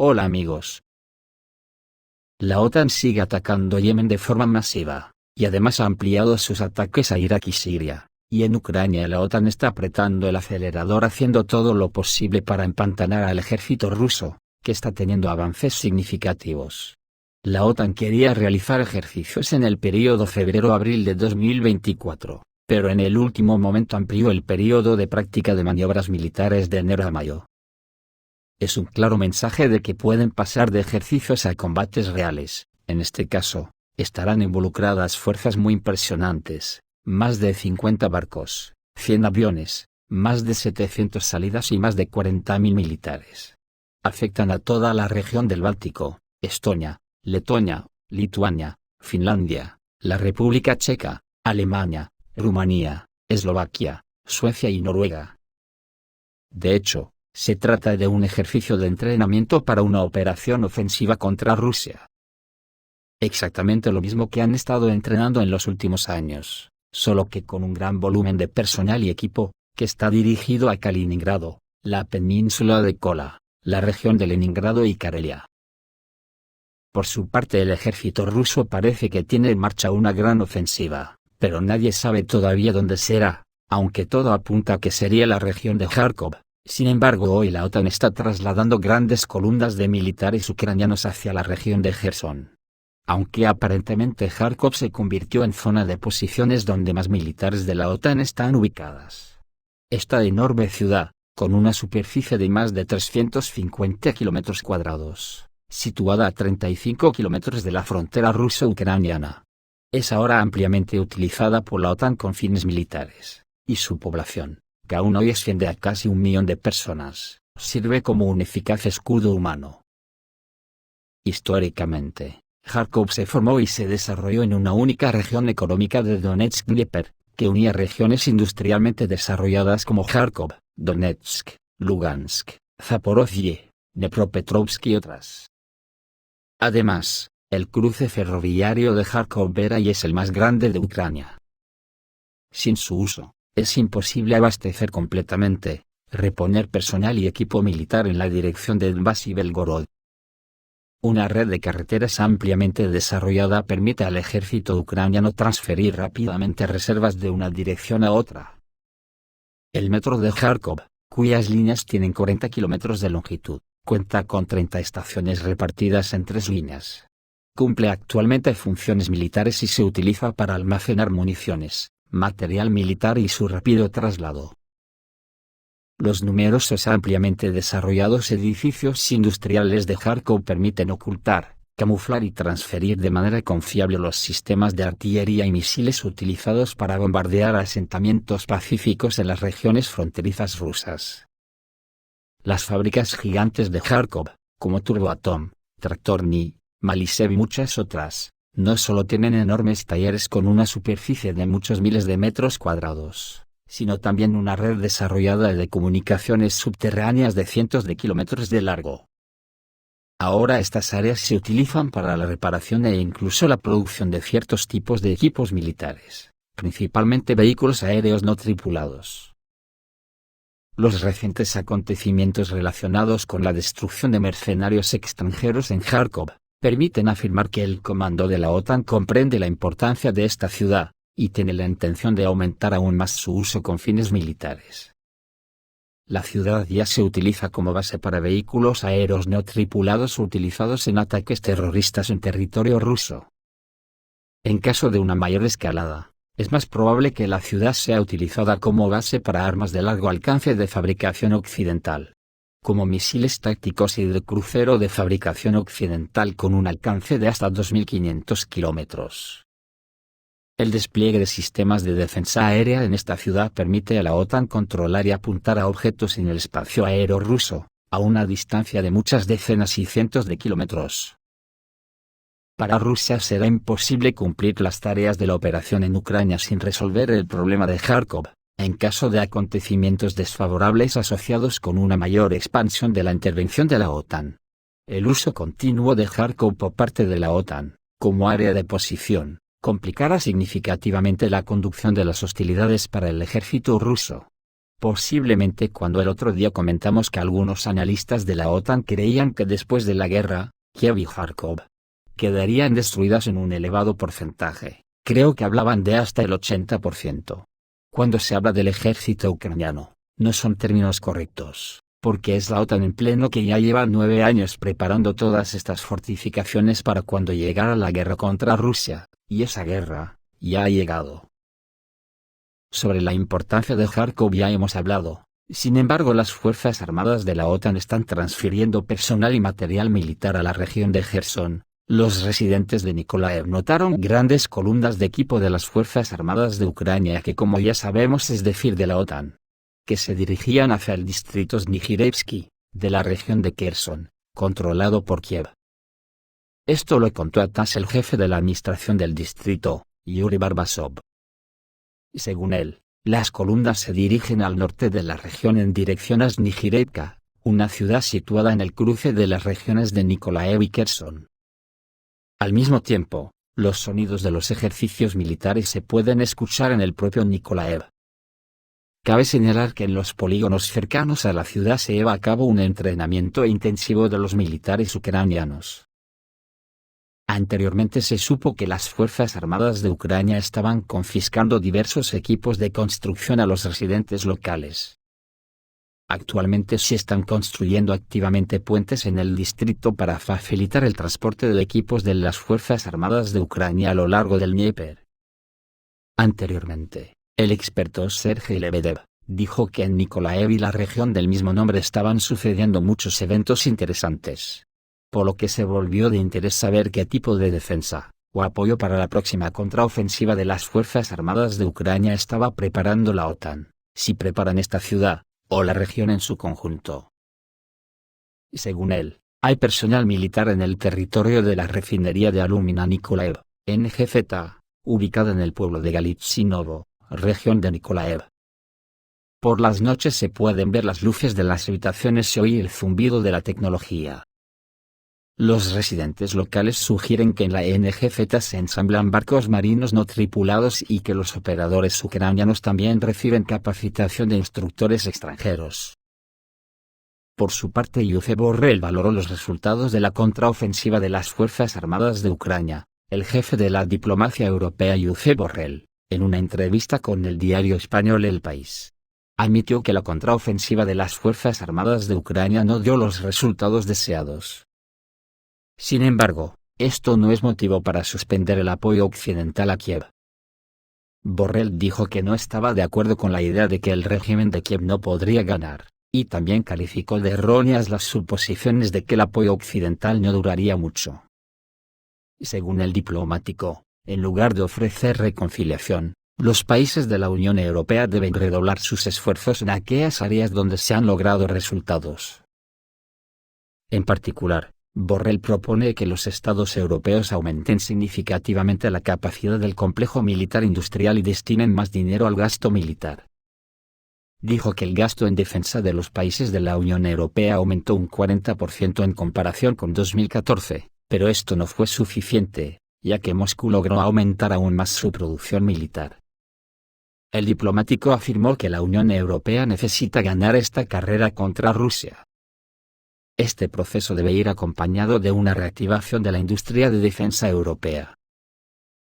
Hola amigos. La OTAN sigue atacando Yemen de forma masiva, y además ha ampliado sus ataques a Irak y Siria, y en Ucrania la OTAN está apretando el acelerador haciendo todo lo posible para empantanar al ejército ruso, que está teniendo avances significativos. La OTAN quería realizar ejercicios en el periodo febrero-abril de 2024, pero en el último momento amplió el periodo de práctica de maniobras militares de enero a mayo. Es un claro mensaje de que pueden pasar de ejercicios a combates reales. En este caso, estarán involucradas fuerzas muy impresionantes, más de 50 barcos, 100 aviones, más de 700 salidas y más de 40.000 militares. Afectan a toda la región del Báltico, Estonia, Letonia, Lituania, Finlandia, la República Checa, Alemania, Rumanía, Eslovaquia, Suecia y Noruega. De hecho, se trata de un ejercicio de entrenamiento para una operación ofensiva contra Rusia. Exactamente lo mismo que han estado entrenando en los últimos años, solo que con un gran volumen de personal y equipo, que está dirigido a Kaliningrado, la península de Kola, la región de Leningrado y Karelia. Por su parte el ejército ruso parece que tiene en marcha una gran ofensiva, pero nadie sabe todavía dónde será, aunque todo apunta a que sería la región de Kharkov. Sin embargo, hoy la OTAN está trasladando grandes columnas de militares ucranianos hacia la región de Jersón. Aunque aparentemente Kharkov se convirtió en zona de posiciones donde más militares de la OTAN están ubicadas. Esta enorme ciudad, con una superficie de más de 350 kilómetros cuadrados, situada a 35 kilómetros de la frontera ruso-ucraniana, es ahora ampliamente utilizada por la OTAN con fines militares, y su población, que aún hoy asciende a casi 1 millón de personas, sirve como un eficaz escudo humano. Históricamente, Kharkov se formó y se desarrolló en una única región económica de Donetsk-Dnieper, que unía regiones industrialmente desarrolladas como Kharkov, Donetsk, Lugansk, Zaporozhye, Dnepropetrovsk y otras. Además, el cruce ferroviario de Kharkov era y es el más grande de Ucrania. Sin su uso, es imposible abastecer completamente, reponer personal y equipo militar en la dirección de Donbass y Belgorod. Una red de carreteras ampliamente desarrollada permite al ejército ucraniano transferir rápidamente reservas de una dirección a otra. El metro de Kharkov, cuyas líneas tienen 40 kilómetros de longitud, cuenta con 30 estaciones repartidas en 3 líneas. Cumple actualmente funciones militares y se utiliza para almacenar municiones, material militar y su rápido traslado. Los numerosos ampliamente desarrollados edificios industriales de Kharkov permiten ocultar, camuflar y transferir de manera confiable los sistemas de artillería y misiles utilizados para bombardear asentamientos pacíficos en las regiones fronterizas rusas. Las fábricas gigantes de Kharkov, como Turboatom, Traktorny, Malisev y muchas otras, no solo tienen enormes talleres con una superficie de muchos miles de metros cuadrados, sino también una red desarrollada de comunicaciones subterráneas de cientos de kilómetros de largo. Ahora estas áreas se utilizan para la reparación e incluso la producción de ciertos tipos de equipos militares, principalmente vehículos aéreos no tripulados. Los recientes acontecimientos relacionados con la destrucción de mercenarios extranjeros en Kharkov permiten afirmar que el comando de la OTAN comprende la importancia de esta ciudad, y tiene la intención de aumentar aún más su uso con fines militares. La ciudad ya se utiliza como base para vehículos aéreos no tripulados utilizados en ataques terroristas en territorio ruso. En caso de una mayor escalada, es más probable que la ciudad sea utilizada como base para armas de largo alcance de fabricación occidental, como misiles tácticos y de crucero de fabricación occidental con un alcance de hasta 2.500 kilómetros. El despliegue de sistemas de defensa aérea en esta ciudad permite a la OTAN controlar y apuntar a objetos en el espacio aéreo ruso, a una distancia de muchas decenas y cientos de kilómetros. Para Rusia será imposible cumplir las tareas de la operación en Ucrania sin resolver el problema de Kharkov, en caso de acontecimientos desfavorables asociados con una mayor expansión de la intervención de la OTAN. El uso continuo de Kharkov por parte de la OTAN, como área de posición, complicará significativamente la conducción de las hostilidades para el ejército ruso. Posiblemente cuando el otro día comentamos que algunos analistas de la OTAN creían que después de la guerra, Kiev y Kharkov quedarían destruidas en un elevado porcentaje, creo que hablaban de hasta el 80%. Cuando se habla del ejército ucraniano, no son términos correctos, porque es la OTAN en pleno que ya lleva 9 años preparando todas estas fortificaciones para cuando llegara la guerra contra Rusia, y esa guerra ya ha llegado. Sobre la importancia de Kharkov ya hemos hablado, sin embargo las Fuerzas Armadas de la OTAN están transfiriendo personal y material militar a la región de Jersón. Los residentes de Nikolaev notaron grandes columnas de equipo de las Fuerzas Armadas de Ucrania que, como ya sabemos, es decir de la OTAN, que se dirigían hacia el distrito Snihirevsky, de la región de Kherson, controlado por Kiev. Esto lo contó a TASS el jefe de la administración del distrito, Yuri Barbasov. Según él, las columnas se dirigen al norte de la región en dirección a Snihirevka, una ciudad situada en el cruce de las regiones de Nikolaev y Kherson. Al mismo tiempo, los sonidos de los ejercicios militares se pueden escuchar en el propio Nikolaev. Cabe señalar que en los polígonos cercanos a la ciudad se lleva a cabo un entrenamiento intensivo de los militares ucranianos. Anteriormente se supo que las Fuerzas Armadas de Ucrania estaban confiscando diversos equipos de construcción a los residentes locales. Actualmente se están construyendo activamente puentes en el distrito para facilitar el transporte de equipos de las Fuerzas Armadas de Ucrania a lo largo del Dnieper. Anteriormente, el experto Sergei Lebedev dijo que en Nikolaev y la región del mismo nombre estaban sucediendo muchos eventos interesantes, por lo que se volvió de interés saber qué tipo de defensa o apoyo para la próxima contraofensiva de las Fuerzas Armadas de Ucrania estaba preparando la OTAN, si preparan esta ciudad o la región en su conjunto. Según él, hay personal militar en el territorio de la refinería de alumina Nikolaev, NGZ, ubicada en el pueblo de Galitsinovo, región de Nikolaev. Por las noches se pueden ver las luces de las habitaciones y oír el zumbido de la tecnología. Los residentes locales sugieren que en la NGZ se ensamblan barcos marinos no tripulados y que los operadores ucranianos también reciben capacitación de instructores extranjeros. Por su parte, Josep Borrell valoró los resultados de la contraofensiva de las Fuerzas Armadas de Ucrania. El jefe de la diplomacia europea, Josep Borrell, en una entrevista con el diario español El País, admitió que la contraofensiva de las Fuerzas Armadas de Ucrania no dio los resultados deseados. Sin embargo, esto no es motivo para suspender el apoyo occidental a Kiev. Borrell dijo que no estaba de acuerdo con la idea de que el régimen de Kiev no podría ganar, y también calificó de erróneas las suposiciones de que el apoyo occidental no duraría mucho. Según el diplomático, en lugar de ofrecer reconciliación, los países de la Unión Europea deben redoblar sus esfuerzos en aquellas áreas donde se han logrado resultados. En particular, Borrell propone que los estados europeos aumenten significativamente la capacidad del complejo militar industrial y destinen más dinero al gasto militar. Dijo que el gasto en defensa de los países de la Unión Europea aumentó un 40% en comparación con 2014, pero esto no fue suficiente, ya que Moscú logró aumentar aún más su producción militar. El diplomático afirmó que la Unión Europea necesita ganar esta carrera contra Rusia. Este proceso debe ir acompañado de una reactivación de la industria de defensa europea.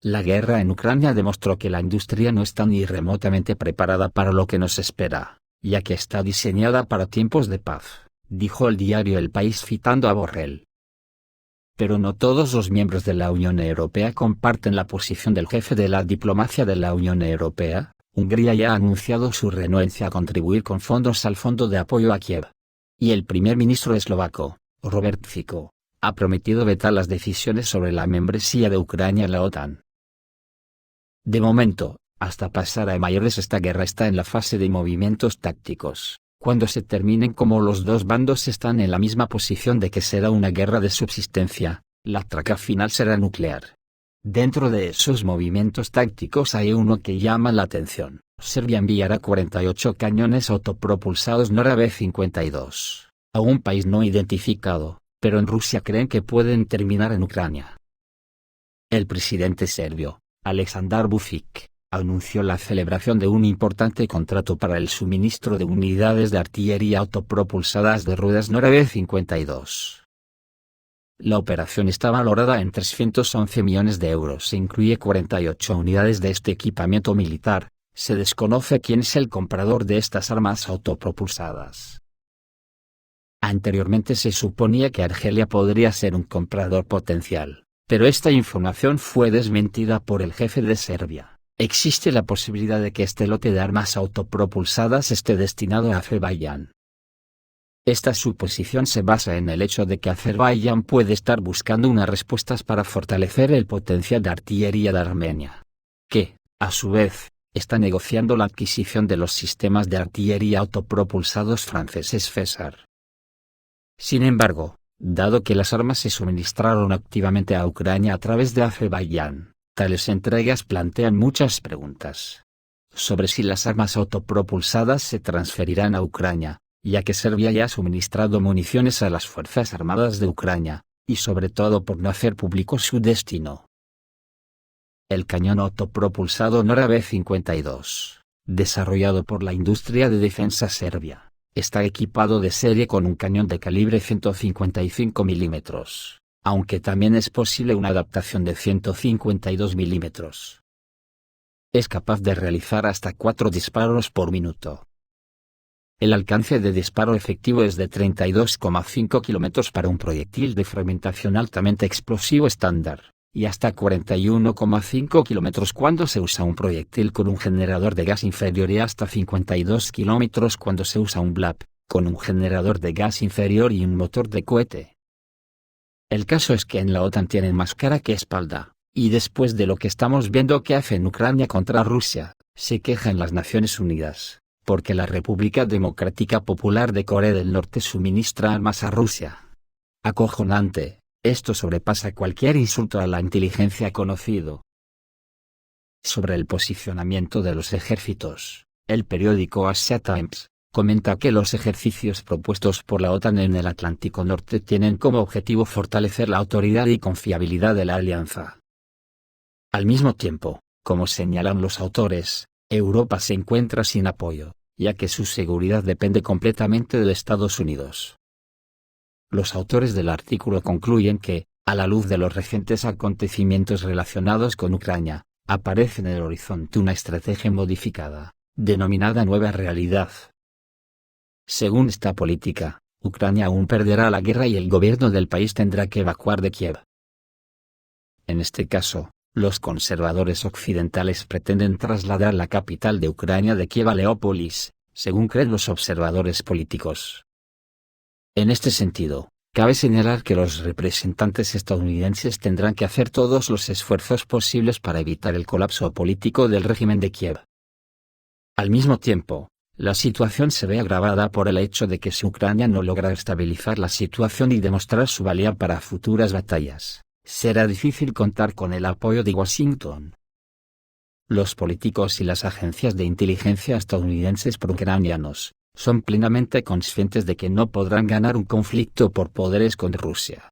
La guerra en Ucrania demostró que la industria no está ni remotamente preparada para lo que nos espera, ya que está diseñada para tiempos de paz, dijo el diario El País citando a Borrell. Pero no todos los miembros de la Unión Europea comparten la posición del jefe de la diplomacia de la Unión Europea. Hungría ya ha anunciado su renuencia a contribuir con fondos al Fondo de Apoyo a Kiev. Y el primer ministro eslovaco, Robert Fico, ha prometido vetar las decisiones sobre la membresía de Ucrania en la OTAN. De momento, hasta pasar a mayores, esta guerra está en la fase de movimientos tácticos. Cuando se terminen, como los dos bandos están en la misma posición de que será una guerra de subsistencia, la traca final será nuclear. Dentro de esos movimientos tácticos hay uno que llama la atención. Serbia enviará 48 cañones autopropulsados Nora B-52 a un país no identificado, pero en Rusia creen que pueden terminar en Ucrania. El presidente serbio, Aleksandar Vučić, anunció la celebración de un importante contrato para el suministro de unidades de artillería autopropulsadas de ruedas Nora 52. La operación está valorada en 311 millones de euros e incluye 48 unidades de este equipamiento militar. Se desconoce quién es el comprador de estas armas autopropulsadas. Anteriormente se suponía que Argelia podría ser un comprador potencial, pero esta información fue desmentida por el jefe de Serbia. Existe la posibilidad de que este lote de armas autopropulsadas esté destinado a Azerbaiyán. Esta suposición se basa en el hecho de que Azerbaiyán puede estar buscando unas respuestas para fortalecer el potencial de artillería de Armenia, que, a su vez, está negociando la adquisición de los sistemas de artillería autopropulsados franceses César. Sin embargo, dado que las armas se suministraron activamente a Ucrania a través de Azerbaiyán, tales entregas plantean muchas preguntas sobre si las armas autopropulsadas se transferirán a Ucrania, ya que Serbia ya ha suministrado municiones a las Fuerzas Armadas de Ucrania, y sobre todo por no hacer público su destino. El cañón autopropulsado Nora B-52, desarrollado por la industria de defensa serbia, está equipado de serie con un cañón de calibre 155 mm, aunque también es posible una adaptación de 152 mm. Es capaz de realizar hasta 4 disparos por minuto. El alcance de disparo efectivo es de 32,5 km para un proyectil de fragmentación altamente explosivo estándar, y hasta 41,5 km cuando se usa un proyectil con un generador de gas inferior y hasta 52 km cuando se usa un BLAP, con un generador de gas inferior y un motor de cohete. El caso es que en la OTAN tienen más cara que espalda, y después de lo que estamos viendo que hacen Ucrania contra Rusia, se quejan las Naciones Unidas, porque la República Democrática Popular de Corea del Norte suministra armas a Rusia. Acojonante. Esto sobrepasa cualquier insulto a la inteligencia conocido. Sobre el posicionamiento de los ejércitos, el periódico Asia Times comenta que los ejercicios propuestos por la OTAN en el Atlántico Norte tienen como objetivo fortalecer la autoridad y confiabilidad de la alianza. Al mismo tiempo, como señalan los autores, Europa se encuentra sin apoyo, ya que su seguridad depende completamente de Estados Unidos. Los autores del artículo concluyen que, a la luz de los recientes acontecimientos relacionados con Ucrania, aparece en el horizonte una estrategia modificada, denominada Nueva Realidad. Según esta política, Ucrania aún perderá la guerra y el gobierno del país tendrá que evacuar de Kiev. En este caso, los conservadores occidentales pretenden trasladar la capital de Ucrania de Kiev a Leópolis, según creen los observadores políticos. En este sentido, cabe señalar que los representantes estadounidenses tendrán que hacer todos los esfuerzos posibles para evitar el colapso político del régimen de Kiev. Al mismo tiempo, la situación se ve agravada por el hecho de que si Ucrania no logra estabilizar la situación y demostrar su valía para futuras batallas, será difícil contar con el apoyo de Washington. Los políticos y las agencias de inteligencia estadounidenses pro-ucranianos son plenamente conscientes de que no podrán ganar un conflicto por poderes con Rusia.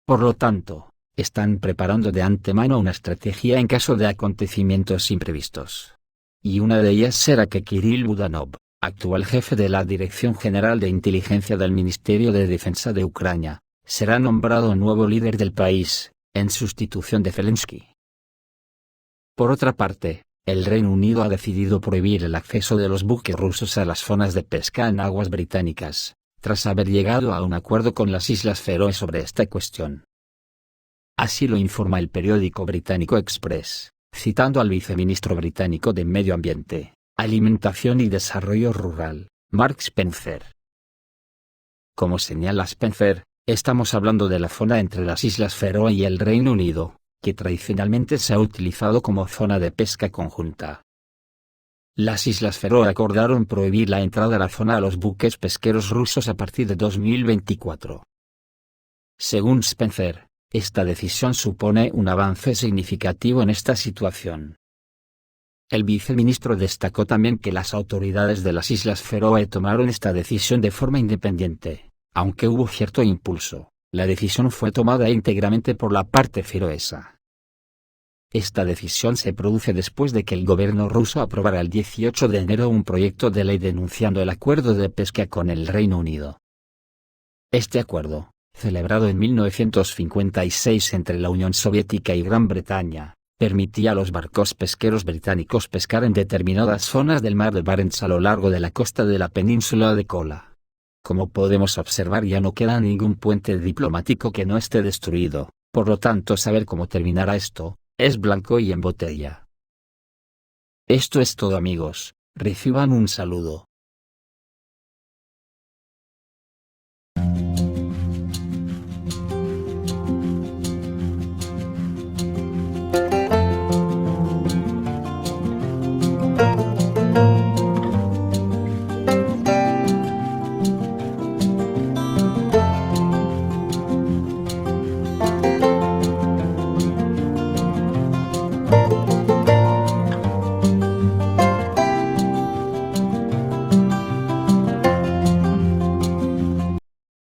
Por lo tanto, están preparando de antemano una estrategia en caso de acontecimientos imprevistos. Y una de ellas será que Kirill Budanov, actual jefe de la Dirección General de Inteligencia del Ministerio de Defensa de Ucrania, será nombrado nuevo líder del país, en sustitución de Zelensky. Por otra parte, el Reino Unido ha decidido prohibir el acceso de los buques rusos a las zonas de pesca en aguas británicas, tras haber llegado a un acuerdo con las Islas Feroe sobre esta cuestión. Así lo informa el periódico británico Express, citando al viceministro británico de Medio Ambiente, Alimentación y Desarrollo Rural, Mark Spencer. Como señala Spencer, estamos hablando de la zona entre las Islas Feroe y el Reino Unido, que tradicionalmente se ha utilizado como zona de pesca conjunta. Las Islas Feroe acordaron prohibir la entrada a la zona a los buques pesqueros rusos a partir de 2024. Según Spencer, esta decisión supone un avance significativo en esta situación. El viceministro destacó también que las autoridades de las Islas Feroe tomaron esta decisión de forma independiente, aunque hubo cierto impulso. La decisión fue tomada íntegramente por la parte feroesa. Esta decisión se produce después de que el gobierno ruso aprobara el 18 de enero un proyecto de ley denunciando el acuerdo de pesca con el Reino Unido. Este acuerdo, celebrado en 1956 entre la Unión Soviética y Gran Bretaña, permitía a los barcos pesqueros británicos pescar en determinadas zonas del mar de Barents a lo largo de la costa de la península de Kola. Como podemos observar, ya no queda ningún puente diplomático que no esté destruido, por lo tanto saber cómo terminará esto, es blanco y en botella. Esto es todo, amigos, reciban un saludo.